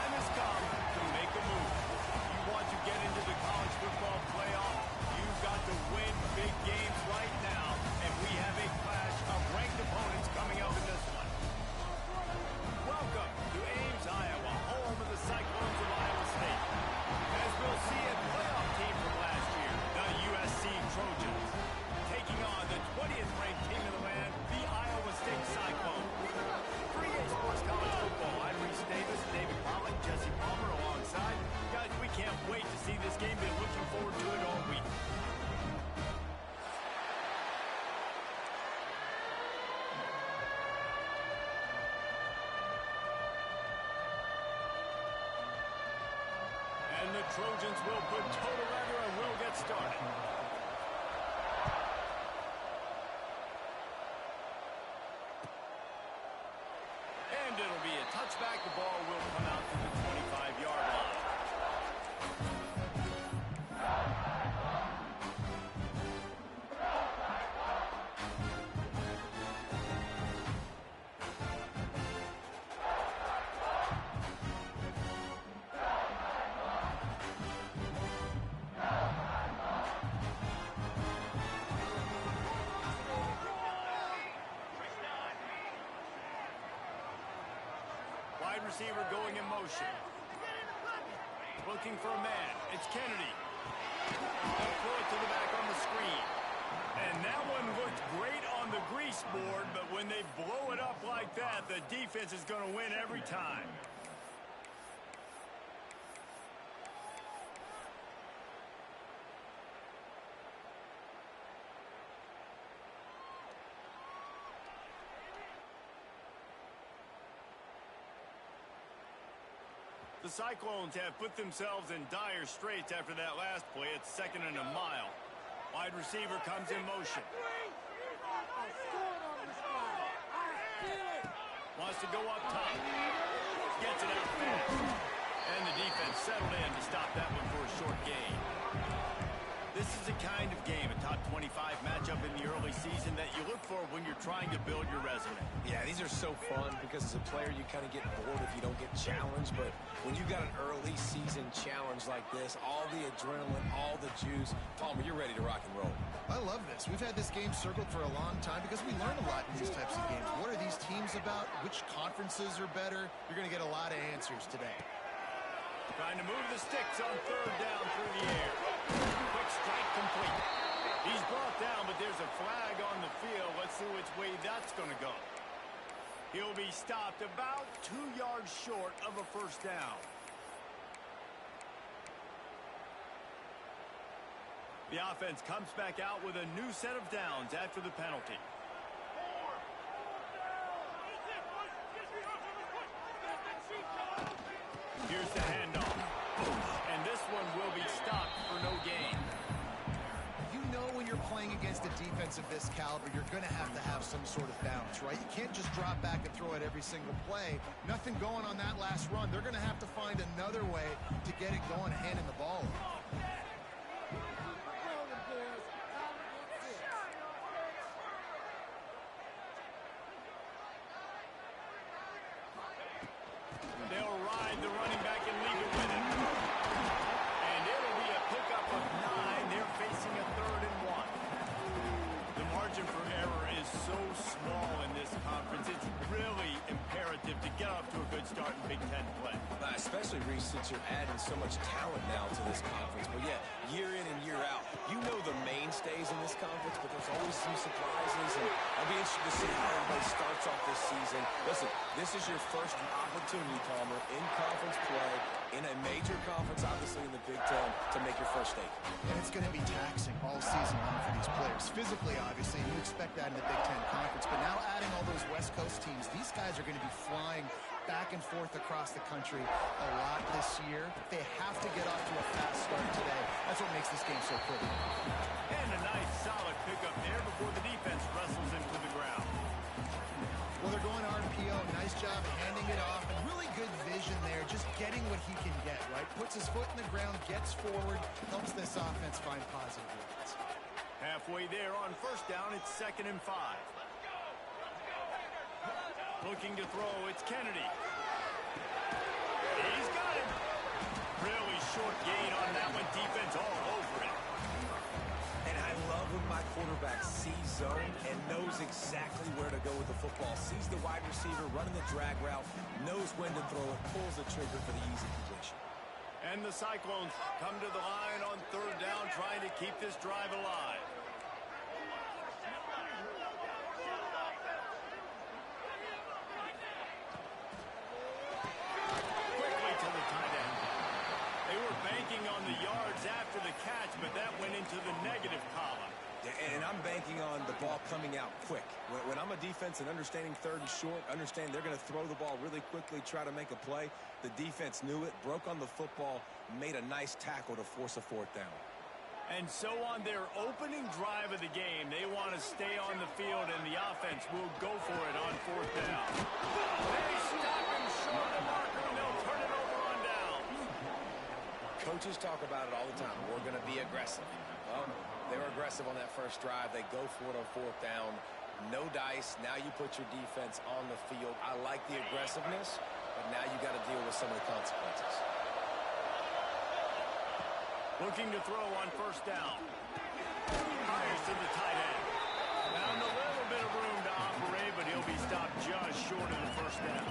time has come to make a move. You want to get into the college football playoff, you've got to win big games right now, and we have a clash of ranked opponents coming up in this one. Welcome to Ames, Iowa, home of the Cyclones of Iowa State. As we'll see a playoff team from last year, the USC Trojans, taking on the 20th ranked team in the land, the Iowa State Cyclones. For EA Sports College Football, I'm Reese Davis, David Pollock, Jesse Palmer alongside. Guys, we can't wait to see this game. Been looking forward to it all week. And the Trojans will put total leather and will get started. And it'll be a touchback. The ball will come out to the 25-yard line. Wide receiver going in motion. Looking for a man. It's Kennedy. They'll throw it to the back on the screen. And that one looked great on the grease board, but when they blow it up like that, the defense is going to win every time. The Cyclones have put themselves in dire straits after that last play. It's 2nd and a mile. Wide receiver comes in motion. Wants to go up top. Gets it out fast. And the defense settled in to stop that one for a short gain. This is the kind of game, a top 25 matchup in the early season, that you look for when you're trying to build your resume. Yeah, these are so fun because as a player you kind of get bored if you don't get challenged, but when you've got an early season challenge like this, all the adrenaline, all the juice, Palmer, you're ready to rock and roll. I love this. We've had this game circled for a long time because we learn a lot in these types of games. What are these teams about? Which conferences are better? You're going to get a lot of answers today. Trying to move the sticks on 3rd down through the air. Quick strike complete. He's brought down, but there's a flag on the field. Let's see which way that's going to go. He'll be stopped about 2 yards short of a 1st down. The offense comes back out with a new set of downs after the penalty. Here's the handoff. And this one will be stopped for no gain. You know when you're playing against a defense of this caliber, you're going to have some sort of bounce, right? You can't just drop back and throw it every single play. Nothing going on that last run. They're going to have to find another way to get it going, handing the ball off. They'll ride the running back and leave it with him. And it'll be a pickup of 9. They're facing a 3rd and 1. The margin for error is so small in this conference. It's really imperative to get off to a good start in Big Ten play. Especially, Reese, since you're adding so much talent now to this conference. But yeah, year in and year out, you know the mainstays in this conference, but there's always some surprises. And I'll be interested to see how everybody starts off this season. Listen, this is your first opportunity, Palmer, in conference play, in a major conference, obviously in the Big Ten, to make your first stake. And it's going to be taxing all season long for these players. Physically, obviously, you expect that in the Big Ten Conference. But now adding all those West Coast teams, these guys are going to be flying back and forth across the country a lot this year. They have to get off to a fast start today. That's what makes this game so pretty. And a nice solid pickup there before the defense wrestles into the ground. Well, they're going RPO. Nice job handing it off. And really good vision there, just getting what he can get, right? Puts his foot in the ground, gets forward, helps this offense find positive yards. Halfway there on 1st down, it's 2nd and 5. Looking to throw, it's Kennedy. He's got to go with the football. Sees the wide receiver running the drag route, knows when to throw it, pulls the trigger for the easy completion. And the Cyclones come to the line on third down, trying to keep this drive alive. Quickly to the tight end. They were banking on the yards after the catch, but that went into the negative column. And I'm banking on the ball coming out quick. When I'm a defense and understanding third and short, understand they're going to throw the ball really quickly, try to make a play. The defense knew it, broke on the football, made a nice tackle to force a fourth down. And so on their opening drive of the game, they want to stay on the field, and the offense will go for it on fourth down. They stop him short of the marker, and they'll turn it over on down. Coaches talk about it all the time. We're going to be aggressive. Well, they were aggressive on that first drive. They go for it on fourth down. No dice. Now you put your defense on the field. I like the aggressiveness, but now you got to deal with some of the consequences. Looking to throw on first down. Fires to the tight end. Found a little bit of room to operate, but he'll be stopped just short of the first down.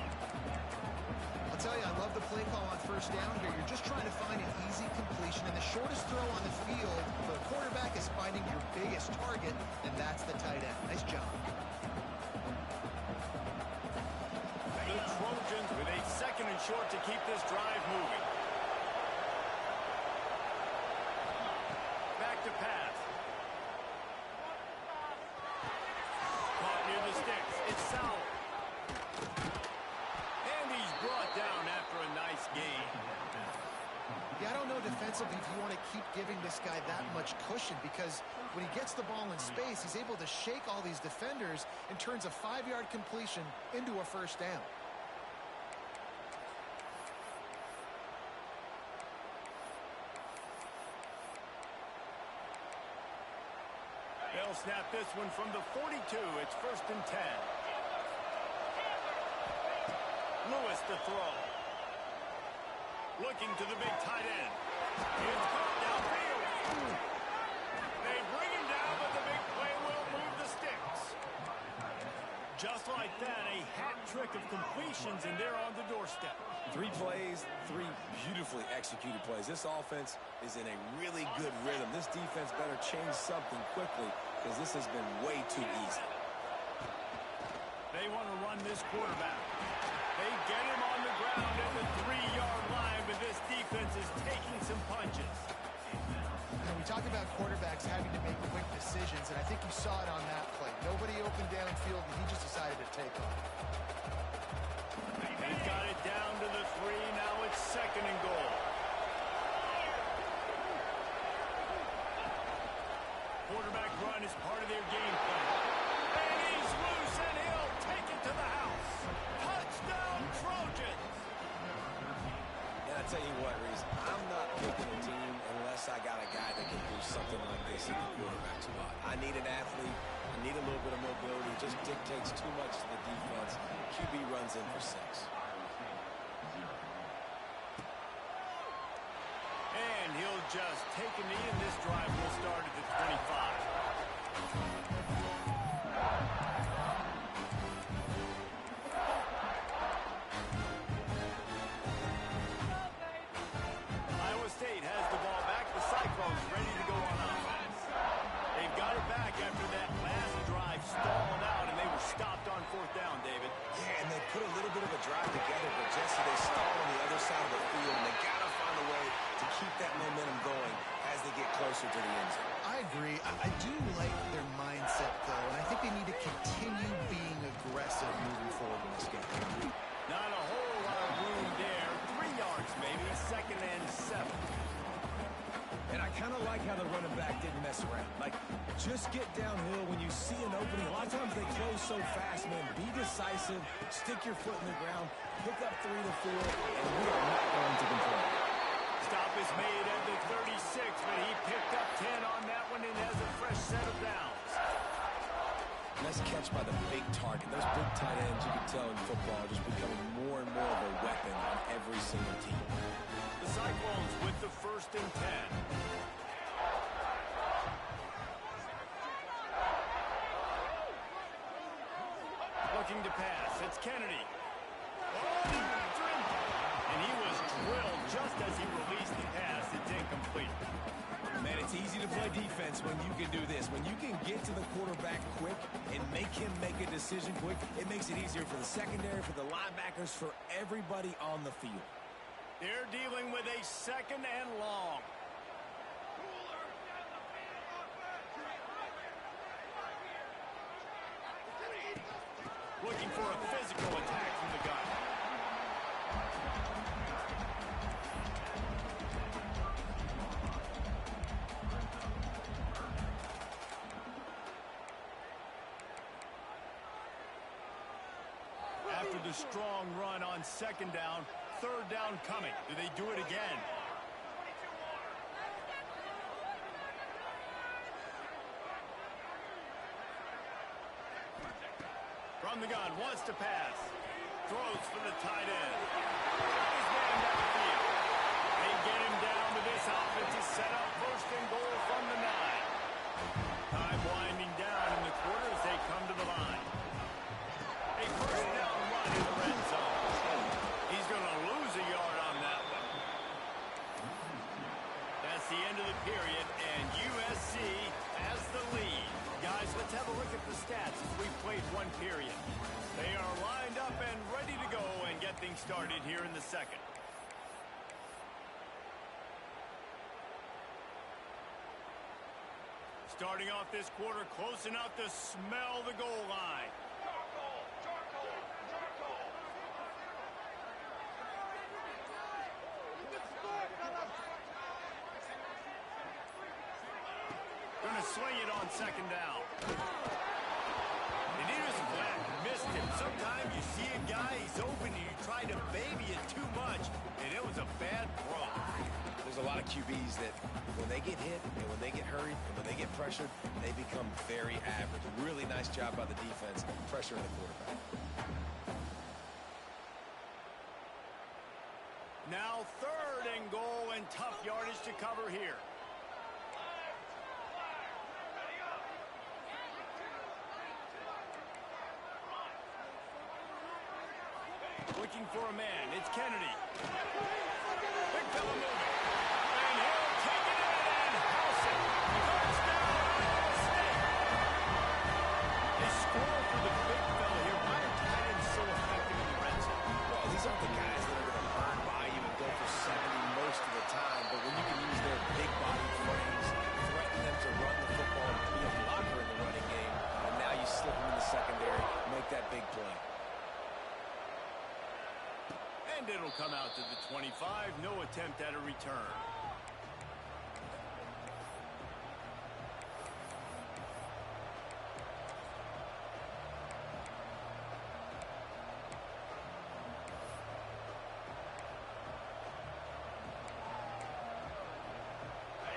I'll tell you, I love the play call on first down here. You're just trying to find an easy completion, and the shortest throw on the field for the quarterback is finding your biggest target, and that's the tight end. Nice job. The Trojans with a second and short to keep this drive moving. Back to pass. Caught near the sticks. It's Sauer. And he's brought down after a nice gain. Yeah, I don't know defensively if you want to keep giving this guy that much cushion, because when he gets the ball in space, he's able to shake all these defenders and turns a 5-yard completion into a first down. They'll snap this one from the 42. It's first and 10. Lewis to throw. Looking to the big tight end. It's caught downfield. They bring him down, but the big play will move the sticks. Just like that, a hat trick of completions, and they're on the doorstep. 3 plays, 3 beautifully executed plays. This offense is in a really good rhythm. This defense better change something quickly, because this has been way too easy. They want to run this quarterback. They get him on the ground at the 3-yard line, but this defense is taking some punches. We talk about quarterbacks having to make quick decisions, and I think you saw it on that play. Nobody opened downfield, and he just decided to take off. He's got it down to the 3. Now it's second and goal. Quarterback run is part of their game plan. And he's loose, and he'll take it to the house. Touchdown, Trojans! And I tell you what, Reese, I'm not picking a team unless I got a guy that can do something like this in the quarterback spot. I need an athlete. I need a little bit of mobility. It just dictates too much to the defense. QB runs in for 6. And he'll just take a knee, and this drive will start at the 25. Iowa State has the ball back. The Cyclones ready to go on offense. They've got it back after that last drive stalled out, and they were stopped on fourth down, David. Yeah, and they put a little bit of a drive together, but Jesse, they stall on the other side of the field, and they got to find a way to keep that momentum going as they get closer to the end zone. I agree. I do like their mindset, though, and I think they need to continue being aggressive moving forward in this game. Not a whole lot of room there. 3 yards, maybe. Second and 7. And I kind of like how the running back didn't mess around. Like, just get downhill when you see an opening. A lot of times they close so fast, man. Be decisive, stick your foot in the ground, pick up 3 to 4, and we are not going to complain. Stop is made at the 36, but he picked up 10 on that one and has a fresh set of downs. Nice catch by the big target. Those big tight ends, you can tell in football, are just becoming more and more of a weapon on every single team. The Cyclones with the first and 10. pass. It's Kennedy. Oh, and he was drilled just as he released the pass. It's incomplete. Man, it's easy to play defense when you can do this. When you can get to the quarterback quick and make him make a decision quick, it makes it easier for the secondary, for the linebackers, for everybody on the field. They're dealing with a second and long. Looking for a physical attack from the gun. After the strong run on second down, third down coming. Do they do it again? From the gun, wants to pass. Throws for the tight end. His man downfield. They get him down to this offense to set up first and goal from the 9. Time winding down in the quarter as they come to the line. A first down run in the red zone. He's going to lose a yard on that one. That's the end of the period, and USC has the lead. Guys, let's have a look at the stats as we've played one period. They are lined up and ready to go and get things started here in the second. Starting off this quarter close enough to smell the goal line. Gonna swing it on second down. And here's Black, missed him. Sometimes you see a guy, he's open, and you try to baby it too much, and it was a bad throw. There's a lot of QBs that when they get hit and when they get hurried and when they get pressured, they become very average. Really nice job by the defense, pressuring the quarterback. Now third and goal and tough yardage to cover here. Looking for a man. It's Kennedy. Big fella moving. And he'll take it in and house it. Touchdown, Ohio State. They score for the big fella here. Why are tight ends so effective in the red zone? Well, these aren't the guys that are going to burn by you and go for 70 most of the time, but when you can use their big body frames, threaten them to run the football and be a blocker in the running game, and now you slip them in the secondary, make that big play. And it'll come out to the 25. No attempt at a return.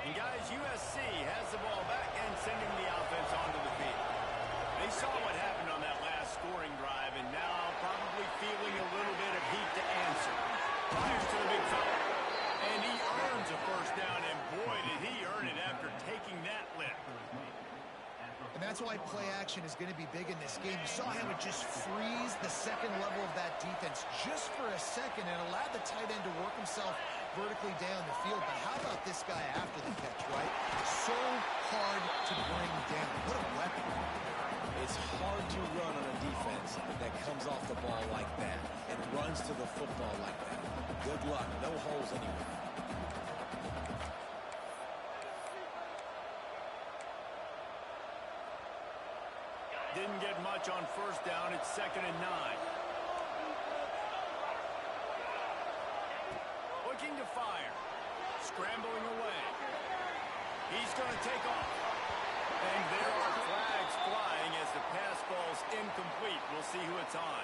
And guys, USC has the ball back and sending the offense onto the field. They saw what happened on that last scoring drive, and now probably feeling a little bit of heat to answer. Fires to the big fella. And he earns a first down, and boy, did he earn it after taking that lift. And that's why play action is going to be big in this game. You saw how it just freeze the second level of that defense just for a second and allowed the tight end to work himself vertically down the field. But how about this guy after the catch, right? So hard to bring down. What a weapon. It's hard to run on a defense that comes off the ball like that and runs to the football like that. Good luck. No holes anywhere. Didn't get much on first down. It's 2nd and 9. Looking to fire. Scrambling away. He's going to take off. And there are flags flying as the pass falls incomplete. We'll see who it's on.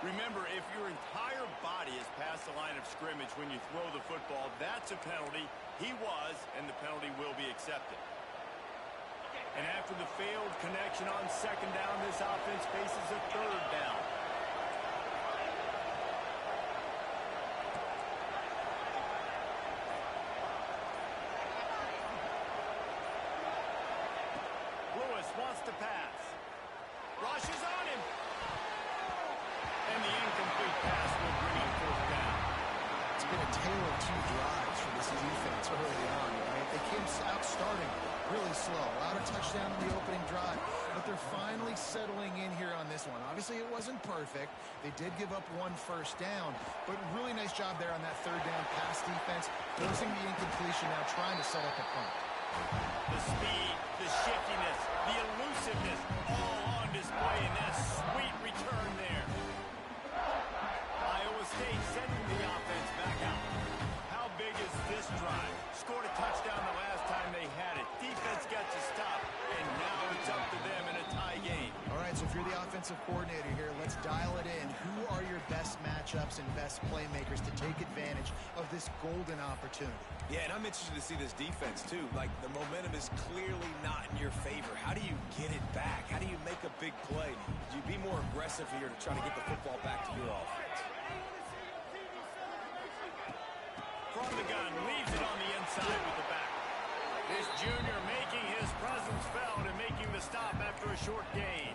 Remember, if your entire body is past the line of scrimmage when you throw the football, that's a penalty. He was, and the penalty will be accepted. And after the failed connection on second down, this offense faces a third down. Lewis wants to pass. Rushes on him. And the incomplete pass will bring up fourth down. It's been a tale of two drives for this defense early on, right? They came out starting really slow. Allowed a touchdown in the opening drive, but they're finally settling in here on this one. Obviously, it wasn't perfect. They did give up one first down, but really nice job there on that third down pass defense, forcing the incompletion, now trying to set up a punt. The speed, the shiftiness, the elusiveness, all on display in that sweet return there. Iowa State sending the offense back out. How big is this drive? Scored a touchdown the last time they had it. Defense gets a stop, and now it's up to them in a tie game. All right, so if you're the offensive coordinator here, let's dial it in. Who are your best matchups and best playmakers to take advantage of this golden opportunity? Yeah, and I'm interested to see this defense, too. Like, the momentum is clearly not in your favor. How do you get it back? How do you make a big play? Do you be more aggressive here to try to get the football back to your offense? From the gun, leaves it on the inside with the back. This junior making his presence felt and making the stop after a short gain.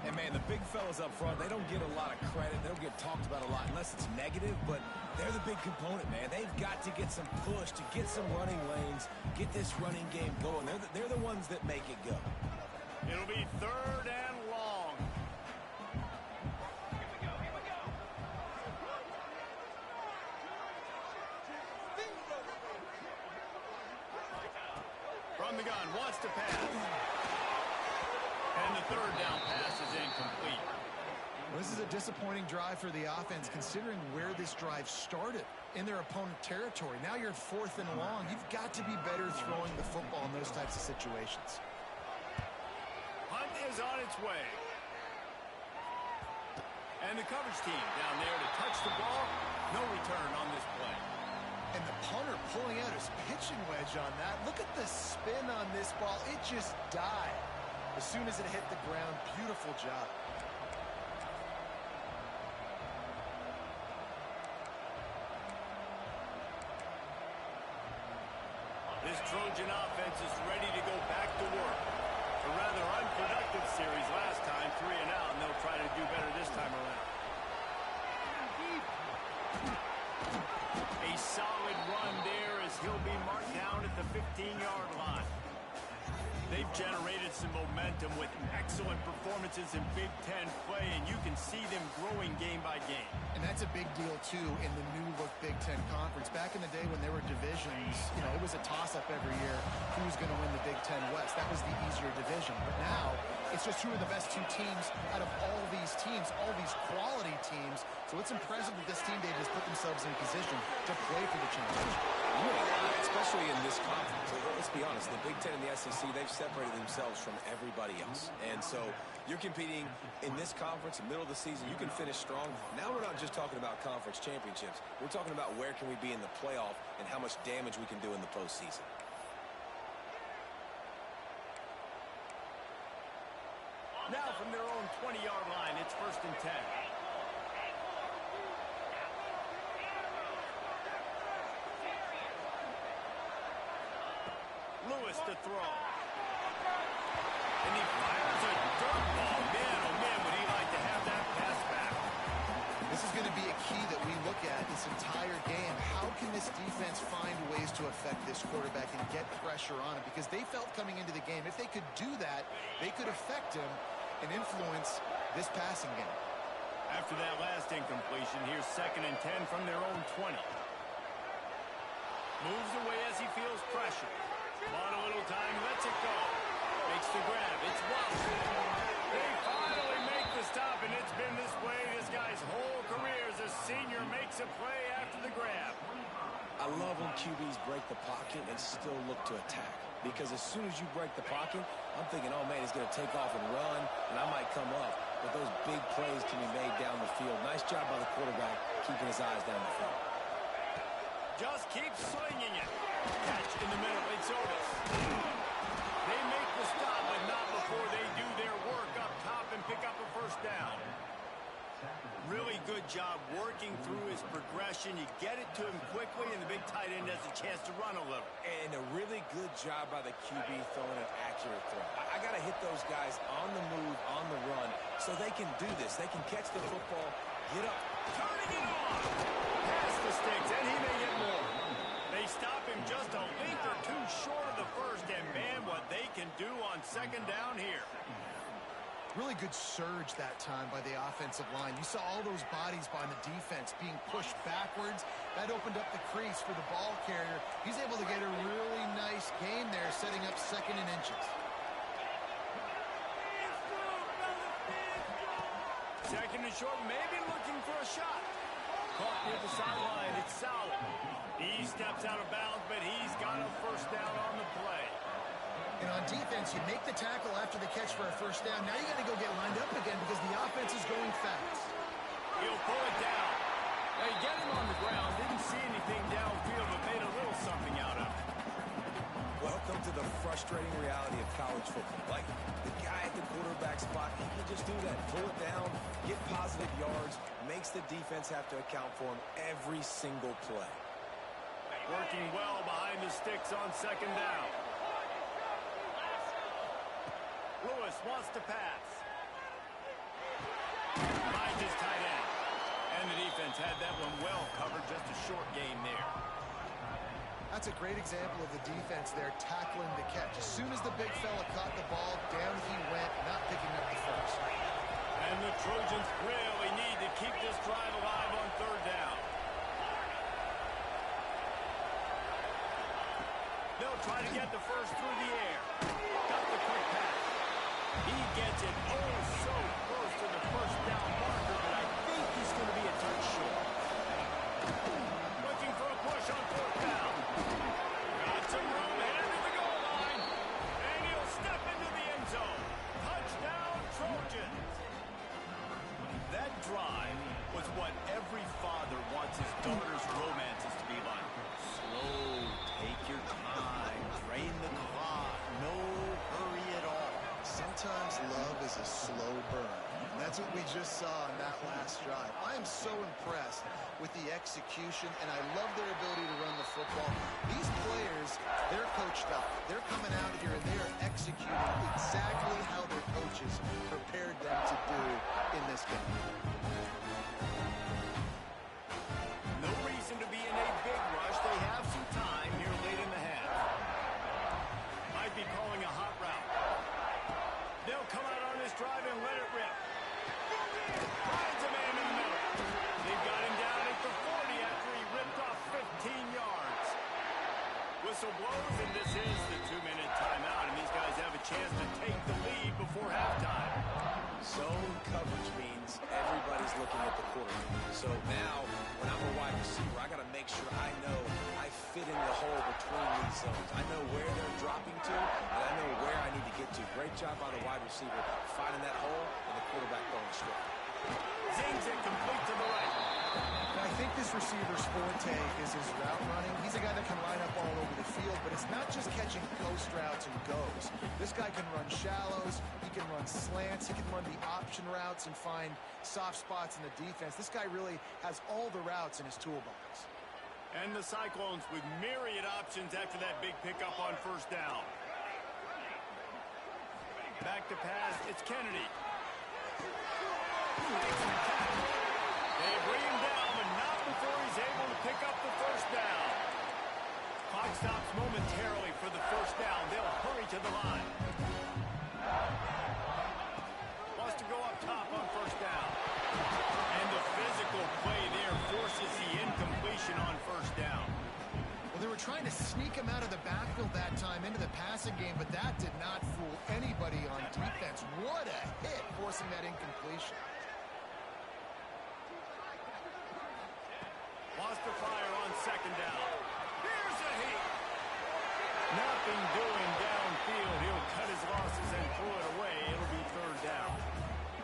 And, man, the big fellas up front, they don't get a lot of credit. They don't get talked about a lot unless it's negative, but they're the big component, man. They've got to get some push, to get some running lanes, get this running game going. They're the ones that make it go. It'll be third and long. From the gun, wants to pass. And the third down pass is incomplete. Well, this is a disappointing drive for the offense, considering where this drive started in their opponent territory. Now you're fourth and long. You've got to be better throwing the football in those types of situations. Hunt is on its way. And the coverage team down there to touch the ball. No return on this play. And the punter pulling out his pitching wedge on that. Look at the spin on this ball. It just died as soon as it hit the ground. Beautiful job. This Trojan offense is ready to go back to work. A rather unproductive series last time, 3 and out, and they'll try to do better this time around. A solid run there as he'll be marked down at the 15-yard line. They've generated some momentum with excellent performances in Big Ten play, and you can see them growing game by game. And that's a big deal, too, in the new-look Big Ten Conference. Back in the day when there were divisions, you know, it was a toss-up every year who's going to win the Big Ten West. That was the easier division. But now it's just who are the best two teams out of all these teams, all these quality teams. So it's impressive that this team, Dave, has put themselves in position to play for the championship. Especially in this conference. Let's be honest, the Big Ten and the SEC, they've separated themselves from everybody else. And so you're competing in this conference, in the middle of the season, you can finish strong. Now we're not just talking about conference championships. We're talking about where can we be in the playoff and how much damage we can do in the postseason. Now from their own 20-yard line, it's 1st and 10. Lewis to throw. And he fires a dirt ball. Man, oh man, would he like to have that pass back. This is going to be a key that we look at this entire game. How can this defense find ways to affect this quarterback and get pressure on him? Because they felt coming into the game, if they could do that, they could affect him and influence this passing game. After that last incompletion, here's 2nd and 10 from their own 20. Moves away as he feels pressure. Bought a little time, lets it go. Makes the grab, it's Watson. They finally make the stop, and it's been this way this guy's whole career as a senior makes a play after the grab. I love when QBs break the pocket and still look to attack. Because as soon as you break the pocket, I'm thinking, oh man, he's going to take off and run, and I might come up. But those big plays can be made down the field. Nice job by the quarterback, keeping his eyes down the field. Just keep slinging it. Catch in the middle, it's Otis. They make the stop, but not before they do their work up top and pick up a 1st down. Really good job working through his progression. You get it to him quickly, and the big tight end has a chance to run a little. And a really good job by the QB throwing an accurate throw. I got to hit those guys on the move, on the run, so they can do this. They can catch the football Get up. Turning it on. Past the sticks, and he may get more. They stop him just a length or two short of the first, and man, what they can do on second down here. Really good surge that time by the offensive line. You saw all those bodies by the defense being pushed backwards. That opened up the crease for the ball carrier. He's able to get a really nice gain there, setting up 2nd and inches. Second and short, maybe looking for a shot. Caught near the sideline, it's Sowell. He steps out of bounds, but he's got a first down on the play. And on defense, you make the tackle after the catch for a first down. Now you got to go get lined up again because the offense is going fast. He'll pull it down. They get him on the ground. Didn't see anything downfield, but made a little something out of it. Welcome to the frustrating reality of college football. Like, the guy at the quarterback spot, he can just do that. Pull it down, get positive yards, makes the defense have to account for him every single play. Working well behind the sticks on second down. Lewis wants to pass. Finds his tight end. And the defense had that one well covered. Just a short gain there. That's a great example of the defense there tackling the catch. As soon as the big fella caught the ball, down he went, not picking up the first. And the Trojans really need to keep this drive alive on third down. They'll try to get the first through the air. Got the quick pass. He gets it oh so close to the first down marker, but I think he's going to be a touch short. Looking for a push on fourth down. Got some room headed to the goal line. And he'll step into the end zone. Touchdown, Trojans. That drive was what every father wants his daughter's romances to be like. Slow, take your time, drain the clock, no hurry at all. Sometimes love is a slow burn. And that's what we just saw on that last drive. I am so impressed with the execution, and I love their ability to run the football. These players, they're coached up. They're coming out here, and they are executing exactly how their coaches prepared them to do in this game. No reason to be in a big rush. They have some time here late in the half. Might be calling a hot route. They'll come out on this drive and let it rip. Finds a man in the middle. They've got him down at the 40 after he ripped off 15 yards. Whistle blows, and this is the 2-minute timeout, and these guys have a chance to take the lead before halftime. Zone coverage means everybody's looking at the quarterback. So now, when I'm a wide receiver, I got to make sure I know I fit in the hole between these zones. I know where they're dropping to, and I know where I need to get to. Great job by the wide receiver finding that hole, and the quarterback throwing straight. Zings it complete to the right. I think this receiver's forte is his route running. He's a guy that can line up all over the field, but it's not just catching ghost routes and goes. This guy can run shallows, he can run slants, he can run the option routes and find soft spots in the defense. This guy really has all the routes in his toolbox. And the Cyclones with myriad options after that big pickup on first down. Back to pass, it's Kennedy. They bring him down, but not before he's able to pick up the first down. Clock stops momentarily for the first down. They'll hurry to the line. Wants to go up top on first down. And the physical play there forces the incompletion on first down. Well, they were trying to sneak him out of the backfield that time into the passing game, but that did not fool anybody on defense. What a hit, forcing that incompletion. Wants to fire on second down. Here's a hit. Nothing doing downfield. He'll cut his losses and throw it away. It'll be third down.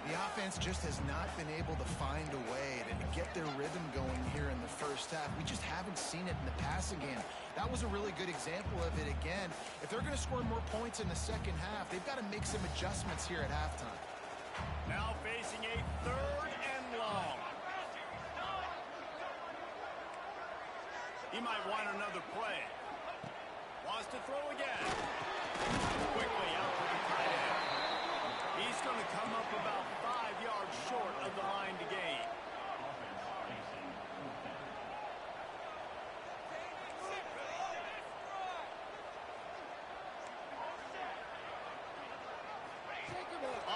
The offense just has not been able to find a way to get their rhythm going here in the first half. We just haven't seen it in the passing game. That was a really good example of it again. If they're going to score more points in the second half, they've got to make some adjustments here at halftime. Now facing a third and long. He might want another play. Wants to throw again. Quickly out to the tight end. He's going to come up about 5 yards short of the line to gain.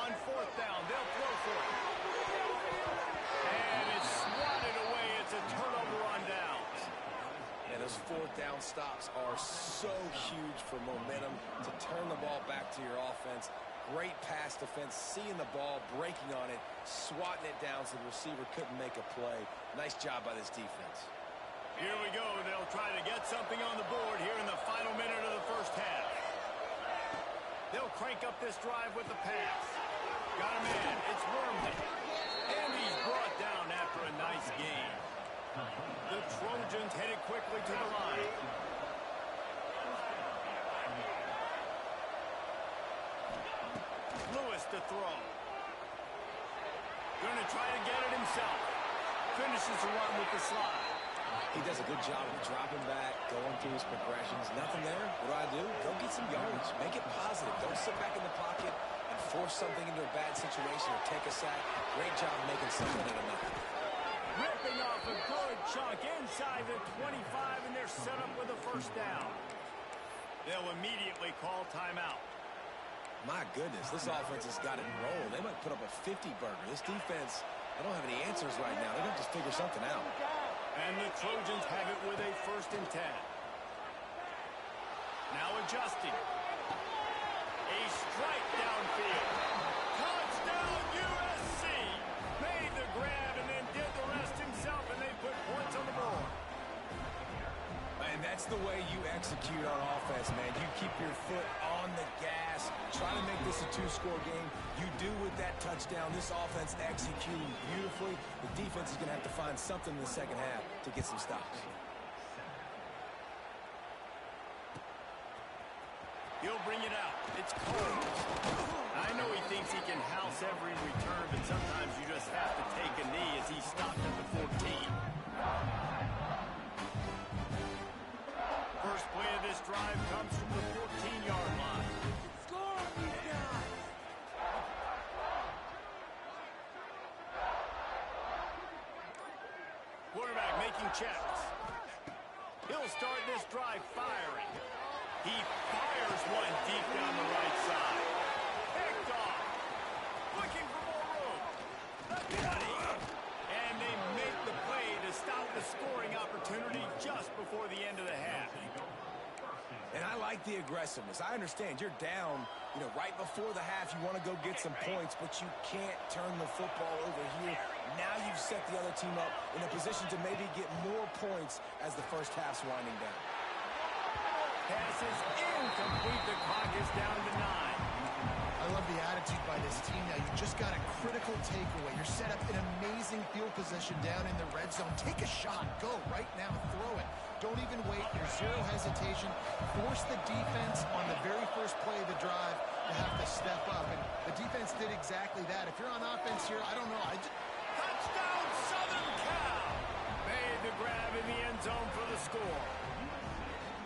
On fourth down, they'll throw for it. And it's swatted away. It's a turnover on downs. And those fourth down stops are so huge for momentum to turn the ball back to your offense. Great pass defense, seeing the ball, breaking on it, swatting it down so the receiver couldn't make a play. Nice job by this defense. Here we go. They'll try to get something on the board here in the final minute of the first half. They'll crank up this drive with the pass. Got a man. It's Wormley. And he's brought down after a nice gain. The Trojans headed quickly to the line. Lewis to throw. Going to try to get it himself. Finishes the run with the slide. He does a good job of dropping back, going through his progressions. Nothing there. What do? Go get some yards. Make it positive. Don't sit back in the pocket and force something into a bad situation or take a sack. Great job making something out of nothing. Ripping off a good chunk inside the 25, and they're set up with a first down. They'll immediately call timeout. My goodness, this offense has got it rolled. They might put up a 50-burger. This defense, they don't have any answers right now. They're going to just figure something out. And the Trojans have it with a 1st and 10. Now adjusting. A strike downfield. Touchdown USC. Made the grab and then did the rest himself, and they put points on the board. And that's the way you execute on offense, man. You keep your foot on the gas. Try to make this a 2-score game. You do with that touchdown. This offense executing beautifully. The defense is going to have to find something in the second half to get some stops. He'll bring it out. It's Combs. I know he thinks he can house every return, but sometimes you just have to take a knee as he stopped at the 14. First play of this drive comes from the 14-yard line. Score on these guys! Quarterback making checks. He'll start this drive firing. He fires one deep down the right side. Picked off. Looking for more room. And they make the play to stop the scoring opportunity just before the end of the half. And I like the aggressiveness. I understand you're down, right before the half. You want to go get some points, but you can't turn the football over here. Now you've set the other team up in a position to maybe get more points as the first half's winding down. Pass is incomplete. The clock is down to 9. I love the attitude by this team now. You just got a critical takeaway. You're set up in amazing field position down in the red zone. Take a shot. Go right now. Throw it. Don't even wait. There's zero hesitation. Force the defense on the very first play of the drive to have to step up. And the defense did exactly that. If you're on offense here, I don't know. Touchdown, Southern Cal! Made the grab in the end zone for the score.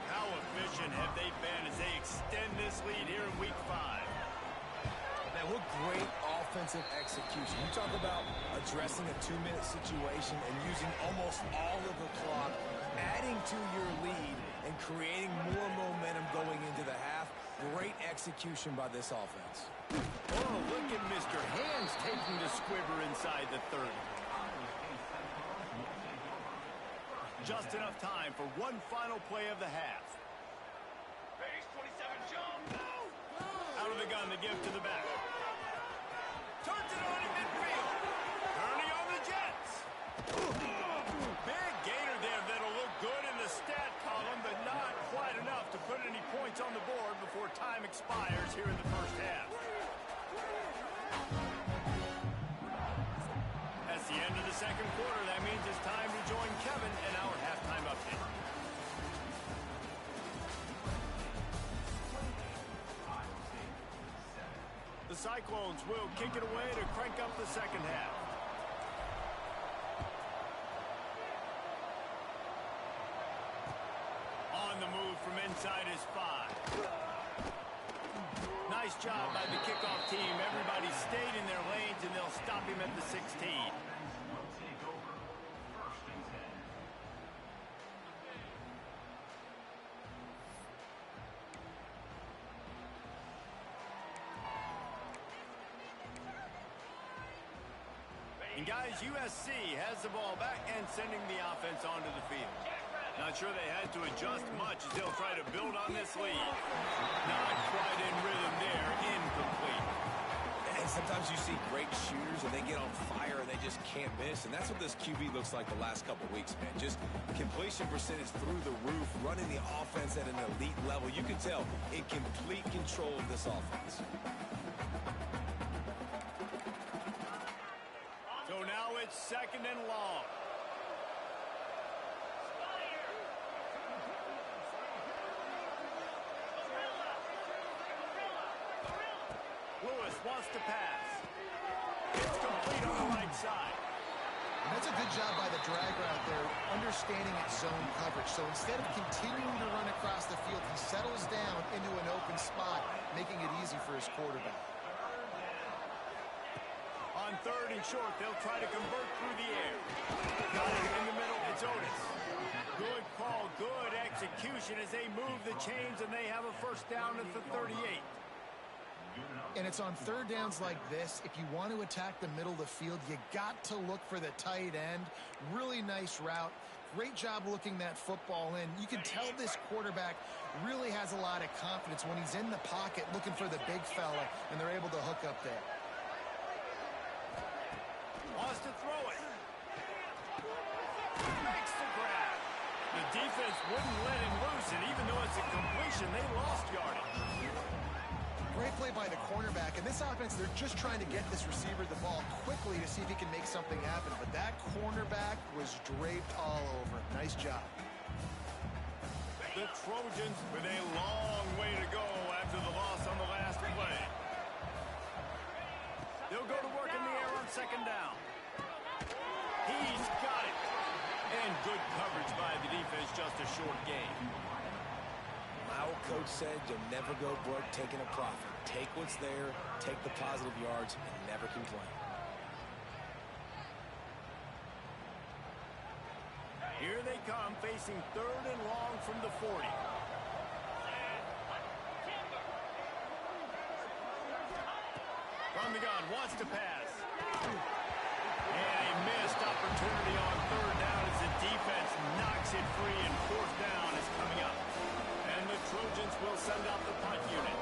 How efficient have they been as they extend this lead here in Week 5? Man, what great offensive execution. You talk about addressing a 2-minute situation and using almost all of the clock, adding to your lead and creating more momentum going into the half. Great execution by this offense. Oh, look at Mr. Hands taking the squibber inside the 30. Just enough time for one final play of the half. Base 27 jump. Out of the gun, the give to the back. Turns it on in midfield. Turning on the Jets. Big gainer there that'll look good in the stat column, but not quite enough to put any points on the board before time expires here in the first half. That's the end of the second quarter. That means it's time to join Kevin in our halftime update. The Cyclones will kick it away to crank up the second half. On the move from inside is 5. Nice job by the kickoff team. Everybody stayed in their lanes, and they'll stop him at the 16. guys, USC has the ball back and sending the offense onto the field. Not sure they had to adjust much as they'll try to build on this lead. Not quite in rhythm there. Incomplete. And sometimes you see great shooters and they get on fire and they just can't miss. And that's what this QB looks like the last couple weeks, man. Just completion percentage through the roof, running the offense at an elite level. You can tell in complete control of this offense. So now it's 2nd and long. Lewis wants to pass. It's complete on the right side. And that's a good job by the drag route there, understanding its zone coverage. So instead of continuing to run across the field, he settles down into an open spot, making it easy for his quarterback. On 3rd and short, they'll try to convert through the air. Got it in the middle. It's Otis. Good call, good execution as they move the chains, and they have a first down at the 38. And it's on 3rd downs like this. If you want to attack the middle of the field, you got to look for the tight end. Really nice route. Great job looking that football in. You can tell this quarterback really has a lot of confidence when he's in the pocket looking for the big fella, and they're able to hook up there. Wants to throw it. Makes the grab. The defense wouldn't let him loose, and even though it's a completion, they lost yardage. Great play by the cornerback. In this offense, they're just trying to get this receiver the ball quickly to see if he can make something happen. But that cornerback was draped all over. Nice job. The Trojans with a long way to go after the loss on the last play. They'll go to work in the air on 2nd down. He's got it. And good coverage by the defense, just a short game. My old coach said you'll never go broke taking a profit. Take what's there, take the positive yards, and never complain. Here they come, facing 3rd and long from the 40. From the gun, wants to pass. And a missed opportunity on 3rd down as the defense knocks it free, and 4th down is coming up. And the Trojans will send out the punt unit.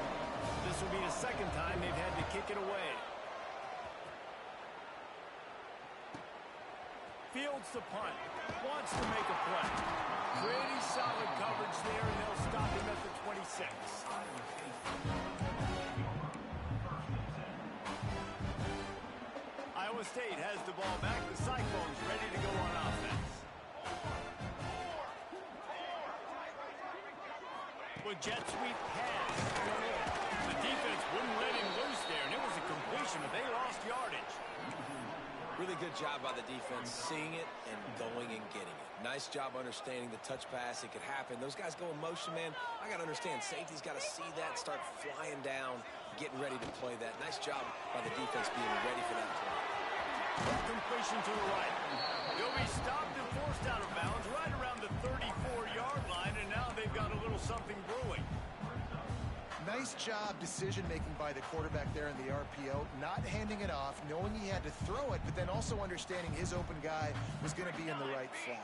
This will be the 2nd time they've had to kick it away. Fields the punt. Wants to make a play. Pretty solid coverage there, and they'll stop him at the 26. Iowa State has the ball back. The Cyclones ready to go on offense. With jet sweep pass. The defense wouldn't let him loose there, and it was a completion, but they lost yardage. Really good job by the defense, seeing it and going and getting it. Nice job understanding the touch pass. It could happen. Those guys go in motion, man. I got to understand, safety's got to see that, start flying down, getting ready to play that. Nice job by the defense being ready for that play. Completion to the right. They'll be stopped and forced out of bounds right around the 34-yard line, and now they've got a little something brewing. Nice job decision-making by the quarterback there in the RPO, not handing it off, knowing he had to throw it, but then also understanding his open guy was going to be in the right flat.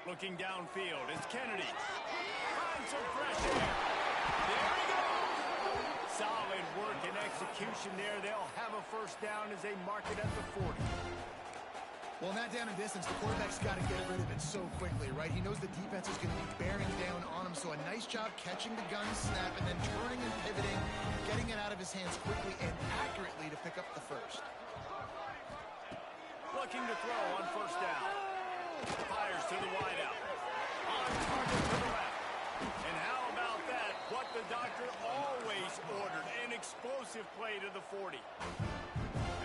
Looking downfield, it's Kennedy. Finds some fresh air. There he goes. Solid work and execution there. They'll have a first down as they mark it at the 40. Well, in that down and distance, the quarterback's got to get rid of it so quickly, right? He knows the defense is going to be bearing down on him, so a nice job catching the gun snap and then turning and pivoting, getting it out of his hands quickly and accurately to pick up the first. Looking to throw on 1st down. Fires to the wideout. On target to the left. And how about that? What the doctor always ordered, an explosive play to the 40.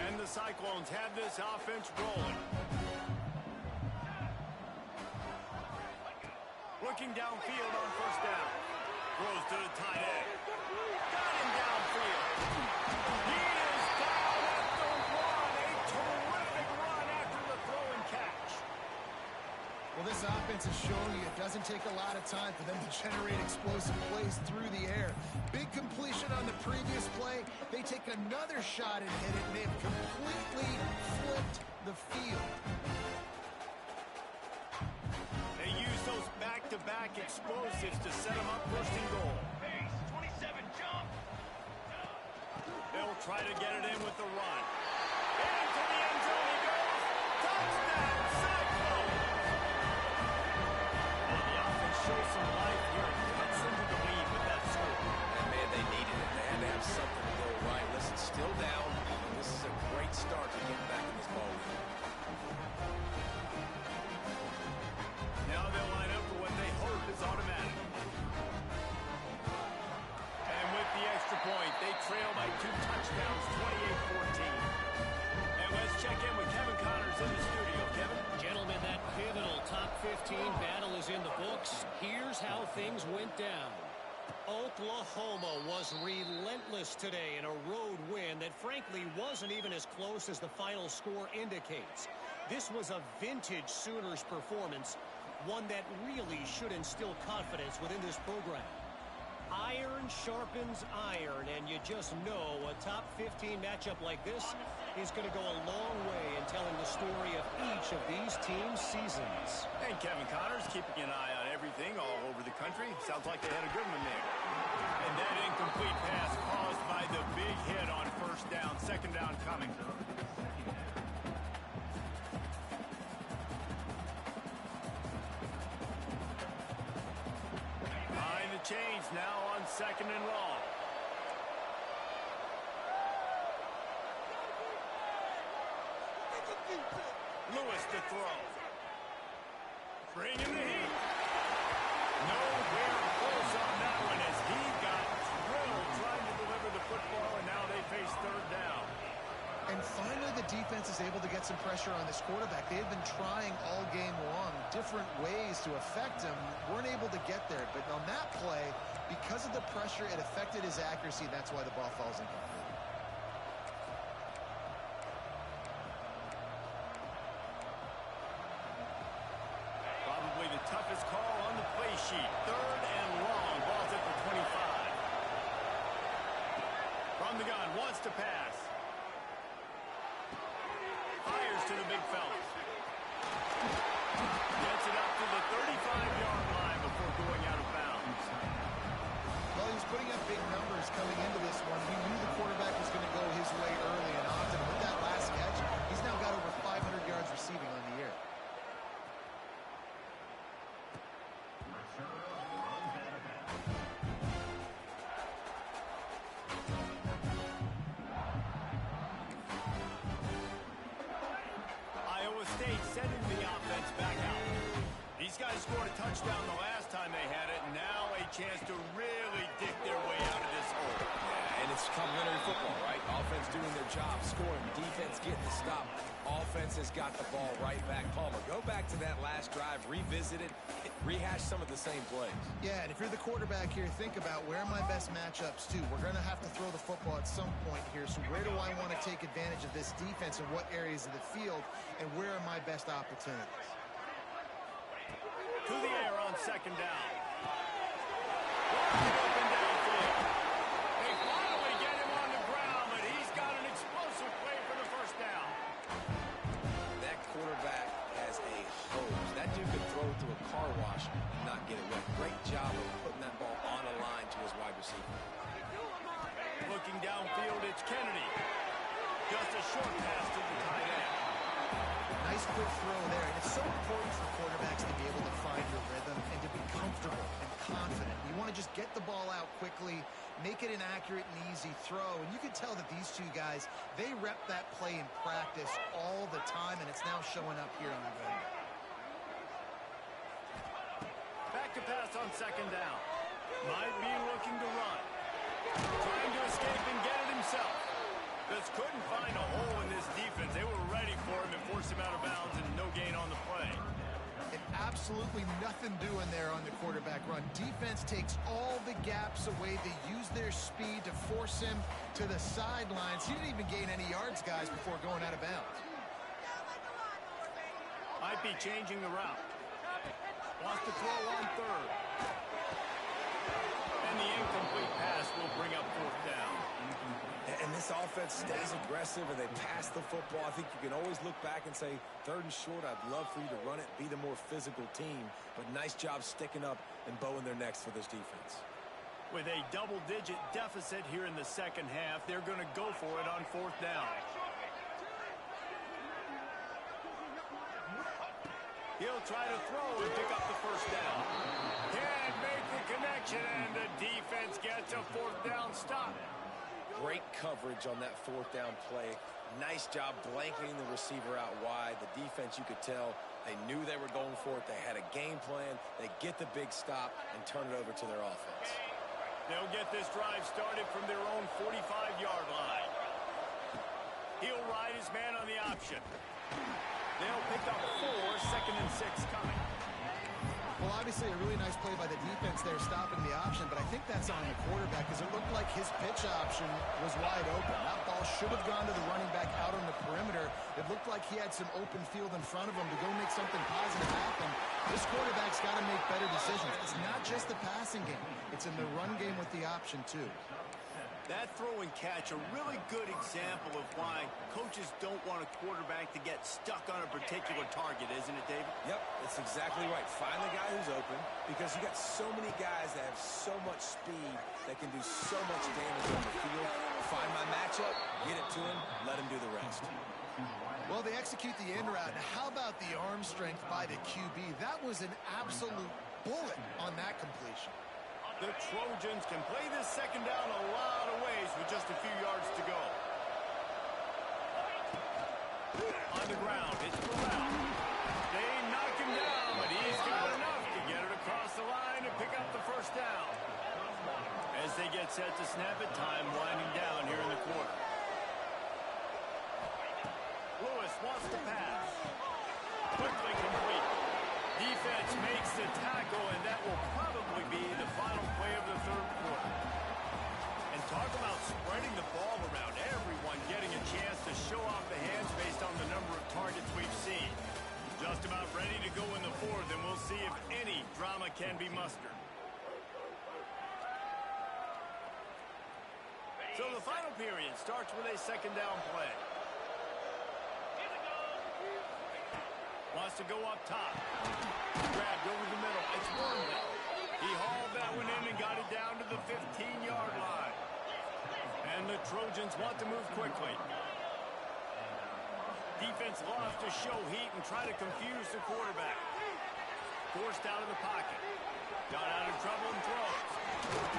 And the Cyclones have this offense rolling. Looking downfield on 1st down. Throws to the tight end. Got him downfield. He is down at the 1. A terrific run after the throw and catch. Well, this offense is showing you it doesn't take a lot of time for them to generate explosive plays through the air. Big completion on the previous play. They take another shot and hit it, and they've completely flipped the field. They use those back-to-back explosives to set them up first and goal. 27 jump. They'll try to get it in with the run. Into the end zone he goes. Touchdown, Cyclone! The offense shows some life here and cuts into the lead with that score. And man, they needed it. They had to have something to go right. Listen, still down. This is a great start to get back in this ball game. Now they'll line up for what they hope is automatic. And with the extra point, they trail by 2 touchdowns, 28-14. And let's check in with Kevin Connors in the studio. Kevin? Gentlemen, that pivotal top 15 battle is in the books. Here's how things went down. Oklahoma was relentless today in a road win that frankly wasn't even as close as the final score indicates. This was a vintage Sooners performance, one that really should instill confidence within this program. Iron sharpens iron, and you just know a top 15 matchup like this is going to go a long way in telling the story of each of these teams' seasons. And Kevin Connors keeping an eye on everything all over the country. Sounds like they had a good one there. And that incomplete pass caused by the big hit on first down. Second down coming. Behind the chains now on second and long. Lewis to throw. Bring in the heat. Nowhere close on that one as he got drilled trying to deliver the football, and now they face third down. And finally the defense is able to get some pressure on this quarterback. They've been trying all game long different ways to affect him. Weren't able to get there. But on that play, because of the pressure, it affected his accuracy. That's why the ball falls incomplete. Probably the toughest call on the play sheet. Third and long. Ball's at the 25. From the gun, wants to pass. Fires to the big fella. Gets it up to the 35-yard line before going out of bounds. Well, he was putting up big numbers coming into this one. He knew the quarterback was going to go his way early and often. With that last catch, he's now got over 500 yards receiving on the year. Iowa State sending the offense back out. These guys scored a touchdown the last time they had it. Now a chance to really dig their way out of this hole. Yeah, and it's complimentary football, right? Offense doing their job, scoring, defense getting the stop. Offense has got the ball right back. Palmer, go back to that last drive, revisit it, rehash some of the same plays. Yeah, and if you're the quarterback here, think about where are my best matchups too. We're going to have to throw the football at some point here. So where do I want to take advantage of this defense and what areas of the field, and where are my best opportunities? To the air on second down. Wide open downfield. They finally get him on the ground, but he's got an explosive play for the first down. That quarterback has a hose. That dude could throw it through a car wash and not get it wet. Great job of putting that ball on a line to his wide receiver. Looking downfield, it's Kennedy. Just a short pass to the tight end. Nice quick throw there. And it's so important for quarterbacks to be able to find your rhythm and to be comfortable and confident. You want to just get the ball out quickly, make it an accurate and easy throw. And you can tell that these two guys, they rep that play in practice all the time, and it's now showing up here on the ground. Back to pass on second down. Might be looking to run. Trying to escape and get it himself. Just couldn't find a hole in this defense. They were ready for him and forced him out of bounds, and no gain on the play. And absolutely nothing doing there on the quarterback run. Defense takes all the gaps away. They use their speed to force him to the sidelines. He didn't even gain any yards, guys, before going out of bounds. Might be changing the route. Wants to throw on third. And the incomplete pass will bring up fourth down. And this offense stays aggressive and they pass the football. I think you can always look back and say, third and short, I'd love for you to run it, be the more physical team. But nice job sticking up and bowing their necks for this defense. With a double-digit deficit here in the second half, they're going to go for it on fourth down. He'll try to throw and pick up the first down. Can't make the connection, and the defense gets a fourth down stop. Great coverage on that fourth down play. Nice job blanketing the receiver out wide. The defense, you could tell, they knew they were going for it. They had a game plan. They get the big stop and turn it over to their offense. They'll get this drive started from their own 45-yard line. He'll ride his man on the option. They'll pick up 4, 2nd and 6 coming. Well, obviously a really nice play by the defense there stopping the option, but I think that's on the quarterback because it looked like his pitch option was wide open. That ball should have gone to the running back out on the perimeter. It looked like he had some open field in front of him to go make something positive happen. This quarterback's got to make better decisions. It's not just the passing game. It's in the run game with the option, too. That throw and catch, a really good example of why coaches don't want a quarterback to get stuck on a particular target, isn't it, David? Yep, that's exactly right. Find the guy who's open because you got so many guys that have so much speed that can do so much damage on the field. Find my matchup, get it to him, let him do the rest. Well, they execute the in route. How about the arm strength by the QB? That was an absolute bullet on that completion. The Trojans can play this second down a lot of ways with just a few yards to go. On the ground, it's Burrell. They knock him down, but he's got enough to get it across the line and pick up the first down. As they get set to snap it, time winding down here in the quarter. Lewis wants to pass. Quickly complete. Defense makes the tackle, and that will probably be the final play of the third quarter. And talk about spreading the ball around. Everyone getting a chance to show off the hands based on the number of targets we've seen. Just about ready to go in the fourth, and we'll see if any drama can be mustered. So the final period starts with a second down play. Wants to go up top. Grabbed over the middle. It's Wormley. He hauled that one in and got it down to the 15-yard line. And the Trojans want to move quickly. Defense loves to show heat and try to confuse the quarterback. Forced out of the pocket. Got out of trouble and throws.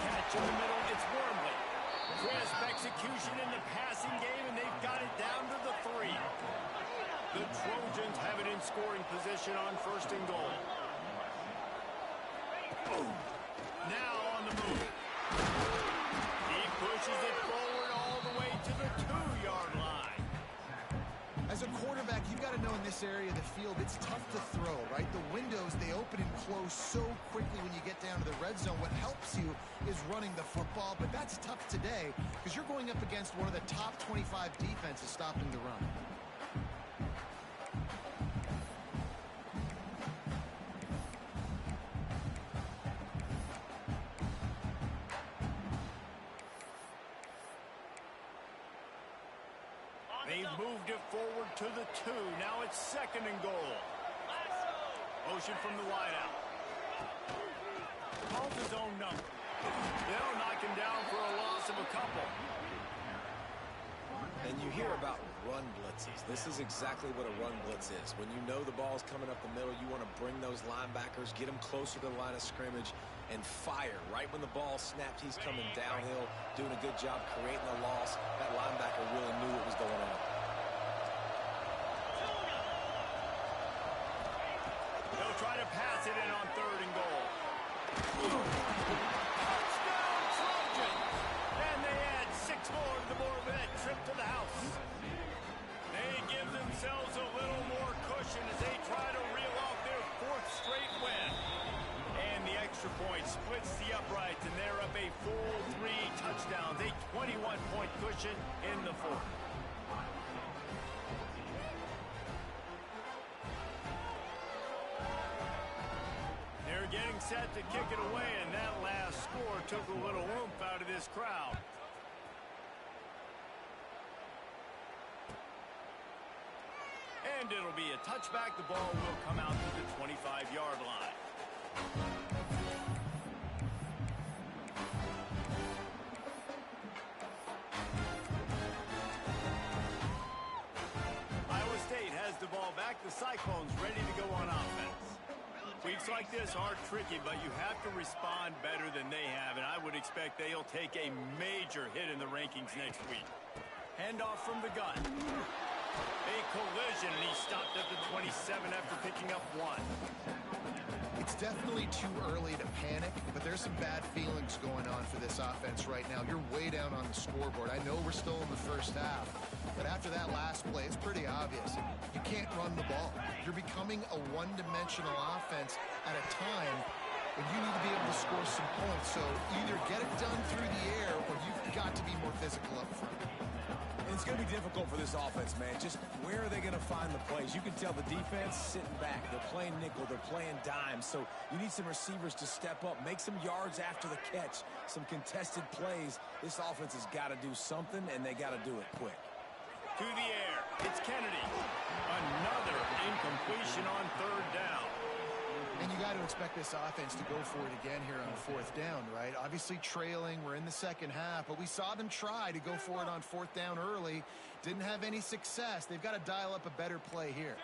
Catch in the middle. It's Wormley. Crisp execution in the passing game, and they've got it down to the 3. The Trojans have it in scoring position on 1st and goal. Now on the move. He pushes it forward all the way to the 2-yard line. As a quarterback, you've got to know in this area of the field, it's tough to throw, right? The windows, they open and close so quickly when you get down to the red zone. What helps you is running the football, but that's tough today because you're going up against one of the top 25 defenses stopping the run. They've moved it forward to the 2. Now it's 2nd and goal. Motion from the wideout. Calls his own number. They'll knock him down for a loss of a couple. And you hear about run blitzes. This is exactly what a run blitz is. When you know the ball's coming up the middle, you want to bring those linebackers, get them closer to the line of scrimmage, and fire. Right when the ball snapped, he's coming downhill, doing a good job creating the loss. That linebacker really knew what was going on. They'll try to pass it in on 3rd and goal. Touchdown, Trojans! And they add 6 more to the board with that trip to the house. They give themselves a little more cushion as they try to reel off their 4th straight win. And the extra point splits the uprights, and they're up a full 3 touchdowns, a 21-point cushion in the 4th. set to kick it away, and that last score took a little oomph out of this crowd. And it'll be a touchback. The ball will come out to the 25-yard line. Iowa State has the ball back. The Cyclones ready to go on offense. Weeks like this are tricky, but you have to respond better than they have, and I would expect they'll take a major hit in the rankings next week. Handoff from the gun. A collision, and he stopped at the 27 after picking up 1. It's definitely too early to panic, but there's some bad feelings going on for this offense right now. You're way down on the scoreboard. I know we're still in the first half, but after that last play, it's pretty obvious. You can't run the ball. You're becoming a one-dimensional offense at a time when you need to be able to score some points. So either get it done through the air, or you've got to be more physical up front. It's going to be difficult for this offense, man. Just where are they going to find the plays? You can tell the defense sitting back. They're playing nickel. They're playing dime. So you need some receivers to step up, make some yards after the catch, some contested plays. This offense has got to do something, and they got to do it quick. To the air. It's Kennedy. Another incompletion on 3rd down. And you got to expect this offense to go for it again here on 4th down, right? Obviously trailing, we're in the second half, but we saw them try to go for it on 4th down early. Didn't have any success. They've got to dial up a better play here.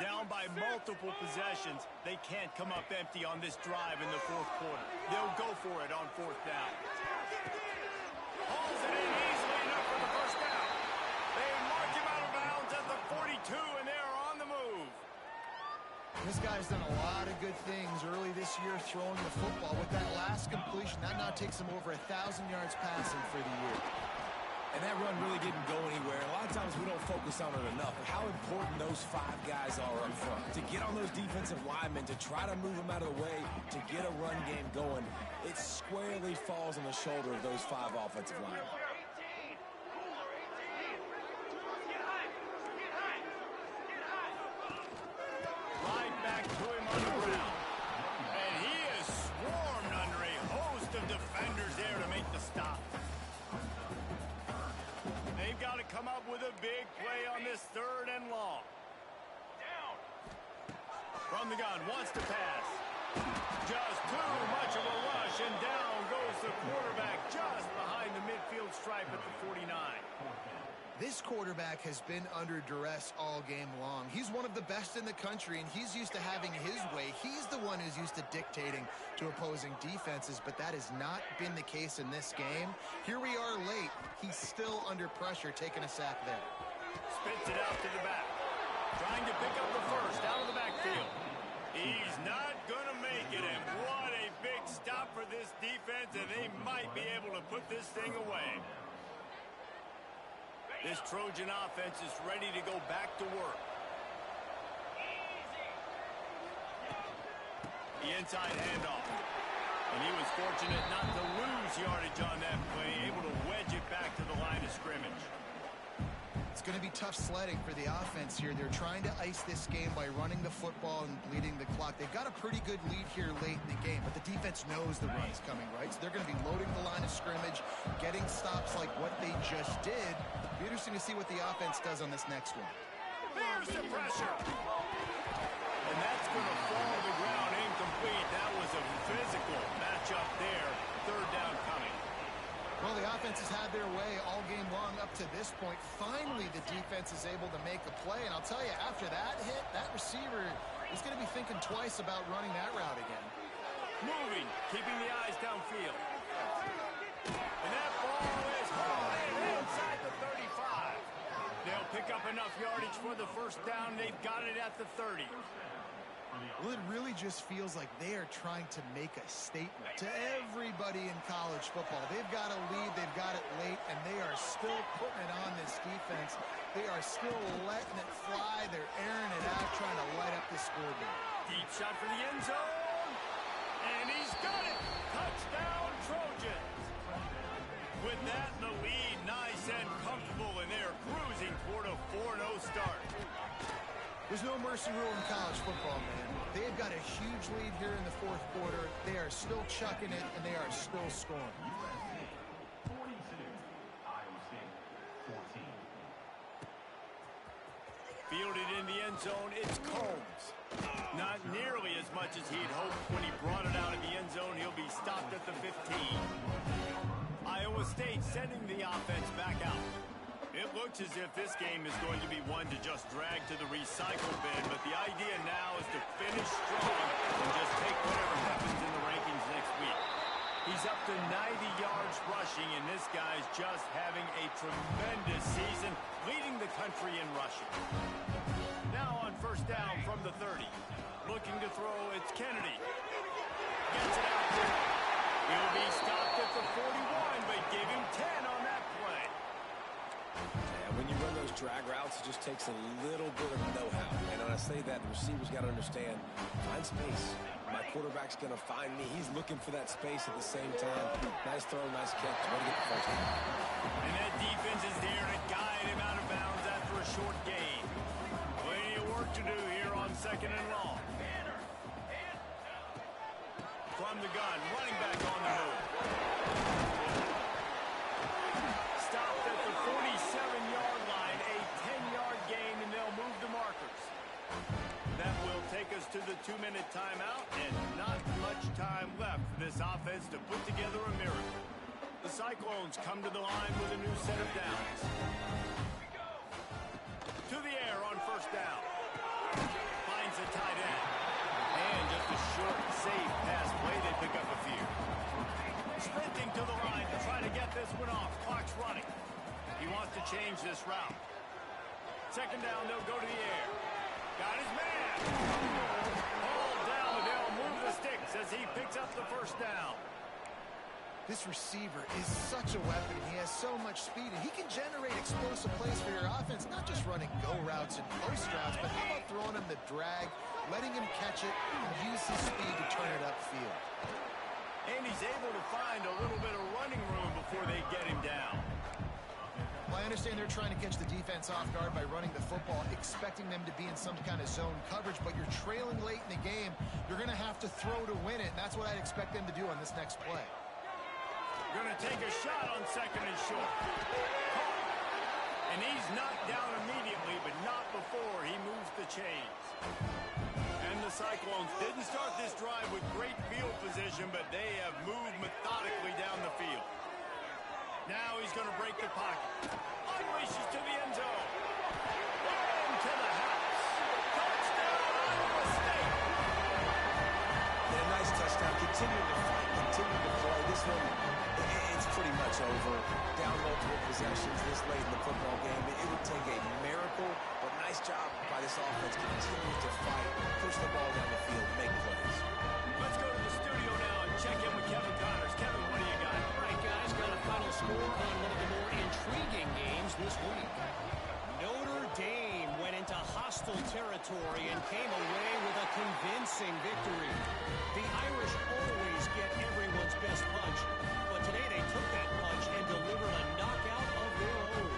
Down by multiple possessions, they can't come up empty on this drive in the 4th quarter. They'll go for it on 4th down. Hauls it in easily enough for the first down. They mark him out of bounds at the 42, and they're on the move. This guy's done a lot of good things early this year throwing the football. With that last completion, that now takes him over 1,000 yards passing for the year. And that run really didn't go anywhere. A lot of times we don't focus on it enough. How important those 5 guys are up front. To get on those defensive linemen, to try to move them out of the way, to get a run game going, it squarely falls on the shoulder of those 5 offensive linemen. Right back to him on the ground. And he is swarmed under a host of defenders there to make the stop. They've got to come up with a big play on this 3rd and long. From the gun, wants to pass. Just too much of a rush, and down goes the quarterback just behind the midfield stripe at the 49. This quarterback has been under duress all game long. He's one of the best in the country, and he's used to having his way. He's the one who's used to dictating to opposing defenses, but that has not been the case in this game. Here we are late. He's still under pressure, taking a sack there. Spits it out to the back. Trying to pick up the first out of the backfield. He's not going to make it, and what a big stop for this defense, and they might be able to put this thing away. This Trojan offense is ready to go back to work. The inside handoff. And he was fortunate not to lose yardage on that play, able to wedge it back to the line of scrimmage. It's going to be tough sledding for the offense here. They're trying to ice this game by running the football and bleeding the clock. They've got a pretty good lead here late in the game, but the defense knows the run's coming, right? So they're going to be loading the line of scrimmage, getting stops like what they just did. It'll be interesting to see what the offense does on this next one. There's the pressure. And that's going to fall to the ground incomplete. That was a physical matchup there. 3rd down coming. Well, the offense has had their way all game long up to this point. Finally, the defense is able to make a play. And I'll tell you, after that hit, that receiver is going to be thinking twice about running that route again. Moving, keeping the eyes downfield. And that ball is hauled inside the 35. They'll pick up enough yardage for the first down. They've got it at the 30. Well, it really just feels like they are trying to make a statement to everybody in college football. They've got a lead, they've got it late, and they are still putting it on this defense. They are still letting it fly. They're airing it out, trying to light up the scoreboard. Deep shot for the end zone. And he's got it. Touchdown, Trojans. With that in the lead, nice and comfortable, and they're cruising toward a 4-0 start. There's no mercy rule in college football, man. They've got a huge lead here in the fourth quarter. They are still chucking it, and they are still scoring. Fielded in the end zone, it's Combs. Not nearly as much as he'd hoped when he brought it out of the end zone. He'll be stopped at the 15. Iowa State sending the offense back out. It looks as if this game is going to be one to just drag to the recycle bin, but the idea now is to finish strong and just take whatever happens in the rankings next week. He's up to 90 yards rushing, and this guy's just having a tremendous season, leading the country in rushing. Now on first down from the 30. Looking to throw, it's Kennedy. Gets it out there. He'll be stopped at the 41, but give him 10 on that play. Yeah, when you run those drag routes, it just takes a little bit of know-how. And when I say that, the receiver's got to understand, find space. My quarterback's going to find me. He's looking for that space at the same time. Nice throw, nice catch. Way to get the first down. And that defense is there to guide him out of bounds after a short gain. Plenty of work to do here on second and long. From the gun, running back on the move. Stopped at the 47-yard line, a 10-yard gain, and they'll move the markers. That will take us to the 2-minute timeout, and not much time left for this offense to put together a miracle. The Cyclones come to the line with a new set of downs. To the air on first down. Finds a tight end. And just a short, safe pass play. They pick up a few. Sprinting to the line to try to get this one off. Clock's running. He wants to change this route. Second down, they'll go to the air. Got his man. All down, and they'll move the sticks as he picks up the first down. This receiver is such a weapon. He has so much speed, and he can generate explosive plays for your offense, not just running go routes and post routes, but how about throwing him the drag, letting him catch it, and use his speed to turn it upfield. And he's able to find a little bit of running room before they get him down. Well, I understand they're trying to catch the defense off guard by running the football, expecting them to be in some kind of zone coverage, but you're trailing late in the game. You're going to have to throw to win it, and that's what I'd expect them to do on this next play. Going to take a shot on second and short. And he's knocked down immediately, but not before he moves the chains. And the Cyclones didn't start this drive with great field position, but they have moved methodically down the field. Now he's going to break the pocket. Unleashes to the end zone. Into the house. Touchdown, Iowa State. Yeah, nice touchdown. Continuing to fight, continuing to play. This one, it's pretty much over. Down multiple possessions this late in the football game. It would take a miracle, but nice job by this offense. Continue to fight, push the ball down the field, make plays. Let's go to the studio now and check in with Kevin Connors. Kevin, what do you got? All right, guys, got a final score on one of the more intriguing games this week. Notre Dame went into hostile territory and came away with a convincing victory. The Irish always get everyone's best punch, but today they took that punch and delivered a knockout of their own.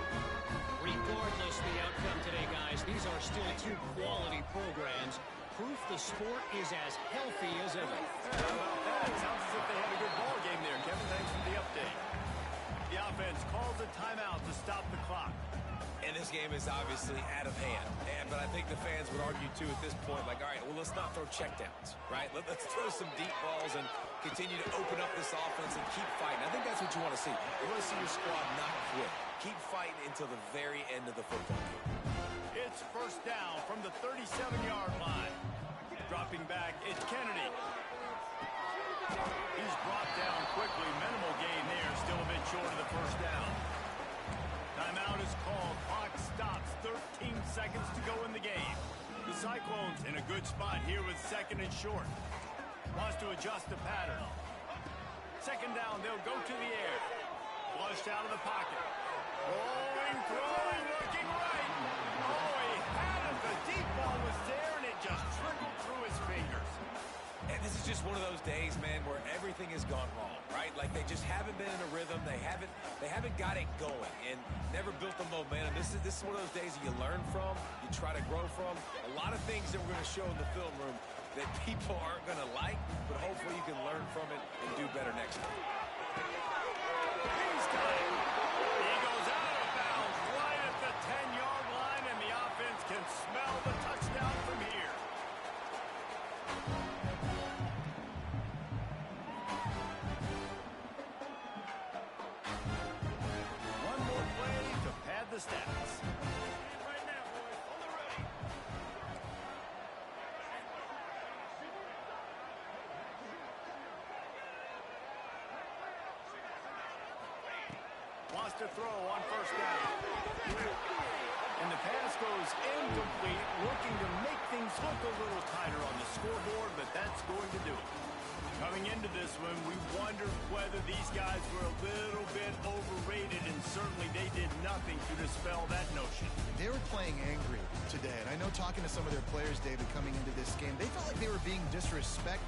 Regardless the outcome today, guys, these are still two quality programs. Proof the sport is as healthy as ever. How about that? Sounds as if they had a good ball game there. Kevin, thanks for the update. The offense calls a timeout to stop the clock. And this game is obviously out of hand. But I think the fans would argue, too, at this point, like, all right, well, let's not throw checkdowns, right? Let's throw some deep balls and continue to open up this offense and keep fighting. I think that's what you want to see. You want to see your squad not quit. Keep fighting until the very end of the football game. It's first down from the 37-yard line. Dropping back, it's Kennedy. He's brought down quickly. Minimal gain there. Still a bit short of the first down. Timeout is called. Clock stops. 13 seconds to go in the game. The Cyclones in a good spot here with second and short. Wants to adjust the pattern. Second down, they'll go to the air. Flushed out of the pocket. Rolling, throwing, looking right. Oh, he had it. The deep ball was there, and it just trickled through his fingers. And this is just one of those days, man, where everything has gone wrong, right? Like they just haven't been in a rhythm. They haven't got it going and never built the momentum. This is one of those days that you learn from, you try to grow from. A lot of things that we're going to show in the film room that people aren't going to like, but hopefully you can learn from it and do better next time. He's got it. He goes out of bounds right at the 10-yard line, and the offense can smell the touchdown from here. One more play to pad the stats. Right now, boys. On the ready. Wants to throw on first down. And the pass goes incomplete, looking to make things look a little tighter on the scoreboard, but that's going to do it. Coming into this one, we wondered whether these guys were a little bit overrated, and certainly they did nothing to dispel that notion. They were playing angry today, and I know talking to some of their players, David, coming into this game, they felt like they were being disrespected.